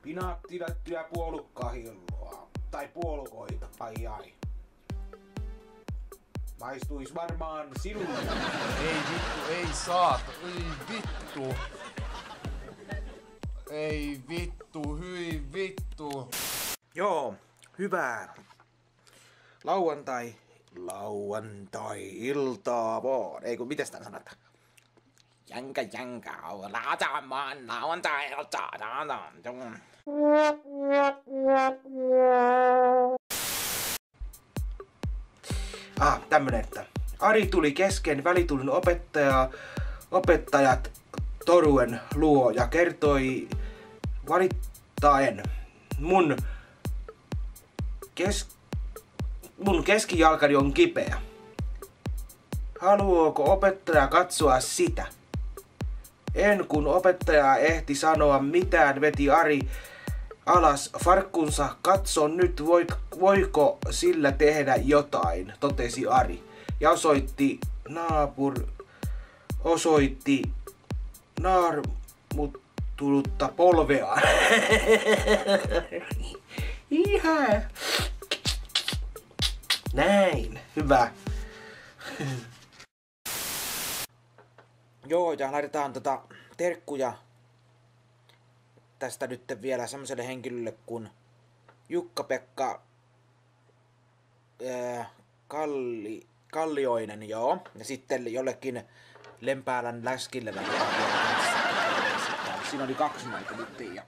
Pinaattilättyä puolukkahilloa. Tai puolukoita, ai. Maistuis varmaan sinulle. Ei vittu, ei saata, ei vittu. Ei vittu, hyi vittu. Joo, hyvää lauantai-iltaa vaan. Ei kun, mites tän sanotaan? Jänkä, lauantai-iltaa. Tämmönen, että Ari tuli kesken välitulin opettajat Toruen luo ja kertoi valittaen mun keskijalkani on kipeä. Haluaako opettaja katsoa sitä? En kun opettaja ehti sanoa mitään, veti Ari alas farkkunsa. Katso nyt, voiko sillä tehdä jotain, totesi Ari. Ja osoitti naarmuttunutta polveaan. Ihan. Näin, hyvä. Joo, ja laitetaan terkkuja tästä nyt vielä semmoiselle henkilölle kuin Jukka-Pekka Kallioinen, joo. Ja sitten jollekin Lempäälän läskille. Siinä oli 2 näitä nyt, ja